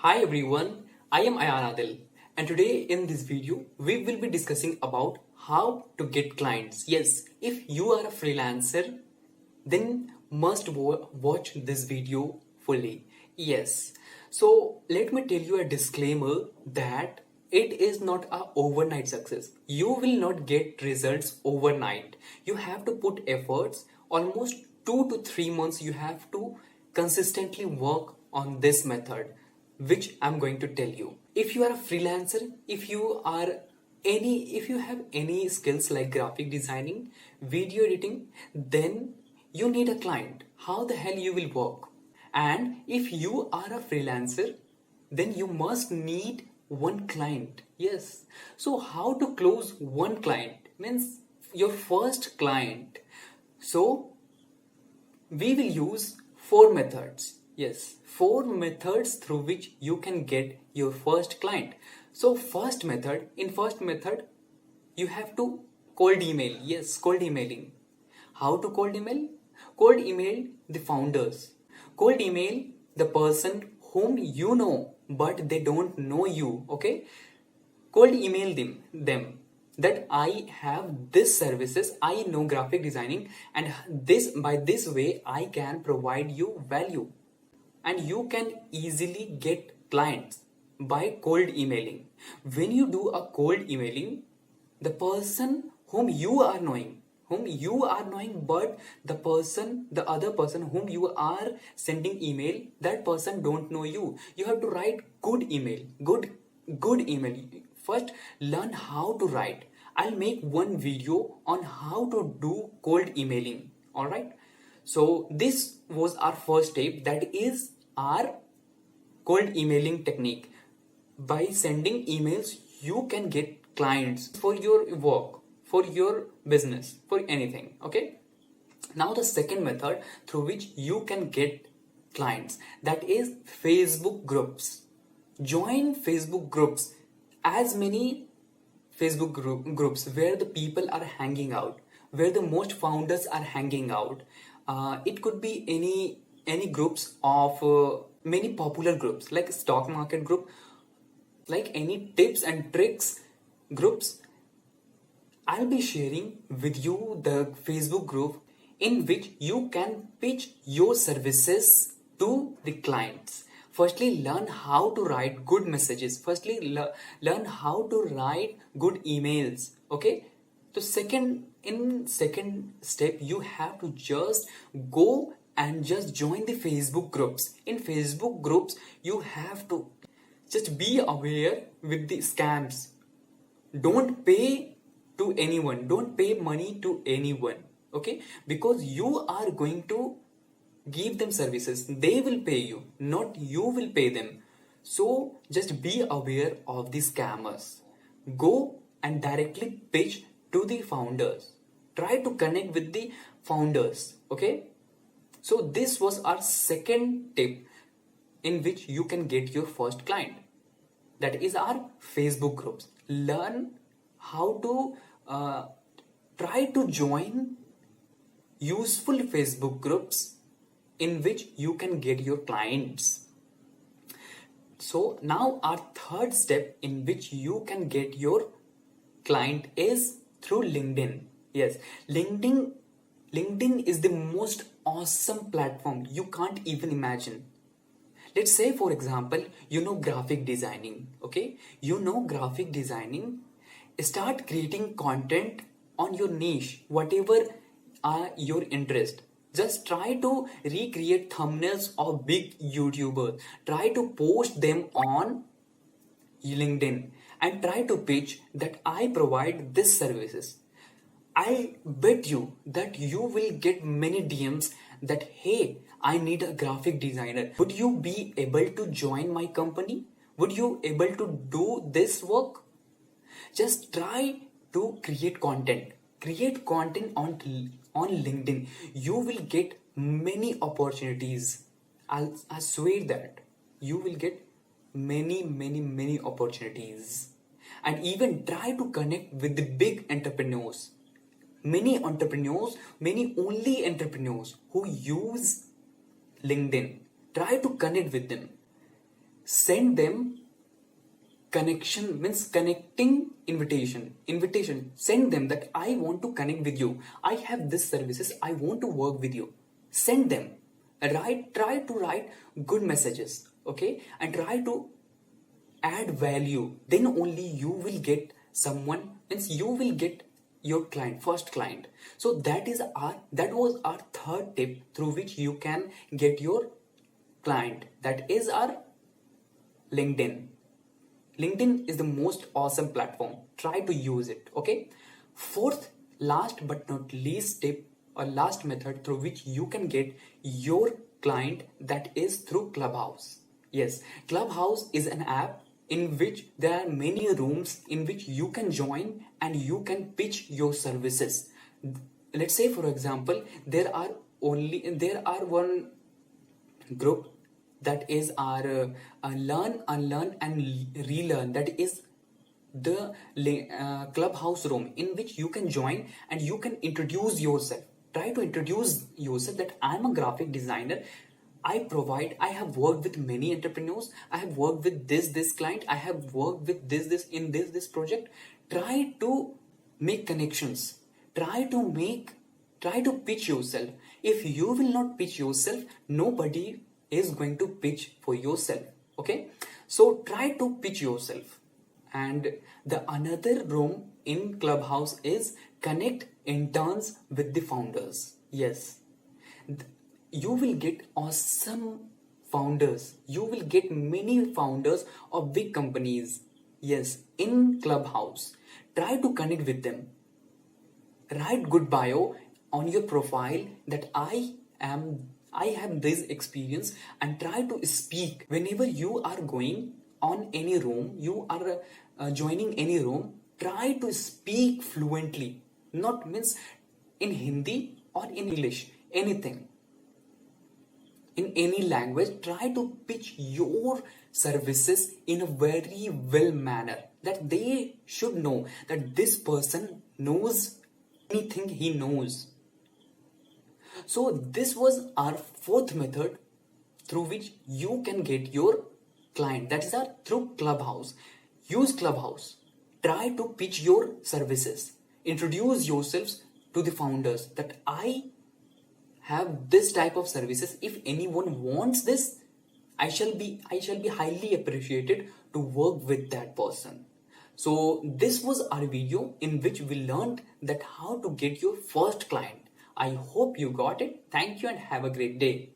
Hi everyone, I am Ayan Adil, and today in this video we will be discussing about how to get clients. Yes, if you are a freelancer, then must watch this video fully. Yes, so let me tell you a disclaimer that it is not a overnight success. You will not get results overnight. You have to put efforts, almost 2 to 3 months. You have to consistently work on this method, which I'm going to tell you. If you are a freelancer, if you have any skills like graphic designing, video editing, then you need a client. How the hell you will work? And if you are a freelancer, then you must need one client. Yes. So how to close one client means your first client. So we will use four methods. Yes, four methods through which you can get your first client. So first method, you have to cold email. Yes, cold emailing. How to cold email? Cold email the founders. Cold email the person whom you know, but they don't know you. Okay? Cold email them that I have this services, I know graphic designing, and by this way I can provide you value, and you can easily get clients by cold emailing. When you do a cold emailing, the person whom you are knowing, but the other person whom you are sending email, that person don't know you. You have to write good email, good email. First, learn how to write. I'll make one video on how to do cold emailing. All right. So this was our first step. That is our cold emailing technique. By sending emails, you can get clients for your work, for your business, for anything. Okay. Now the second method through which you can get clients, that is Facebook groups. Join Facebook groups, as many Facebook groups where the people are hanging out, where the most founders are hanging out. It could be any groups of many popular groups like stock market group, like any tips and tricks groups. I'll be sharing with you the Facebook group in which you can pitch your services to the clients. Firstly, learn how to write good messages. Learn how to write good emails. Okay. So second step, you have to just go and just join the Facebook groups. In Facebook groups, you have to just be aware with the scams. Don't pay to anyone. Don't pay money to anyone. Okay, because you are going to give them services. They will pay you, not you will pay them. So just be aware of the scammers. Go and directly pitch to the founders. Try to connect with the founders. Okay. So this was our second tip in which you can get your first client. That is our Facebook groups. Learn how to try to join useful Facebook groups in which you can get your clients. So now our third step in which you can get your client is through LinkedIn. Yes, LinkedIn is the most awesome platform you can't even imagine. Let's say, for example, you know graphic designing. Okay, you know graphic designing. Start creating content on your niche, whatever are your interest. Just try to recreate thumbnails of big YouTubers. Try to post them on LinkedIn and try to pitch that I provide this services. I bet you that you will get many DMs that, hey, I need a graphic designer. Would you be able to join my company? Would you able to do this work? Just try to create content. Create content on LinkedIn. You will get many opportunities. I swear that you will get many opportunities. And even try to connect with the big entrepreneurs. Many entrepreneurs, many only entrepreneurs who use LinkedIn. Try to connect with them. send them connection, means connecting invitation. Send them that I want to connect with you, I have this services, I want to work with you. Send them, try to write good messages, okay, and try to add value. Then only you will get someone, means you will get your client, first client. So that was our third tip through which you can get your client. That is our LinkedIn. LinkedIn is the most awesome platform. Try to use it, okay? Fourth, last but not least tip or last method through which you can get your client, that is through Clubhouse. Yes, Clubhouse is an app in which there are many rooms in which you can join and you can pitch your services. Let's say, for example, there are one group, that is our learn, unlearn and relearn. That is the Clubhouse room in which you can join and you can introduce yourself. Try to introduce yourself that I'm a graphic designer. I have worked with many entrepreneurs. I have worked with this client. I have worked with this in this project. Try to make connections. Try to pitch yourself. If you will not pitch yourself, nobody is going to pitch for yourself, okay? So try to pitch yourself. And the another room in Clubhouse is connect interns with the founders. Yes, you will get awesome founders. You will get many founders of big companies, yes, in Clubhouse. Try to connect with them. Write good bio on your profile that I have this experience, and try to speak whenever you are going on any room, you are joining any room. Try to speak fluently, not means in Hindi or in English, anything, in any language. Try to pitch your services in a very well manner, that they should know that this person knows anything he knows. So this was our fourth method through which you can get your client. That is through Clubhouse. Use Clubhouse. Try to pitch your services. Introduce yourselves to the founders that I have this type of services. If anyone wants this, I shall be highly appreciated to work with that person. So this was our video in which we learned that how to get your first client. I hope you got it. Thank you and have a great day.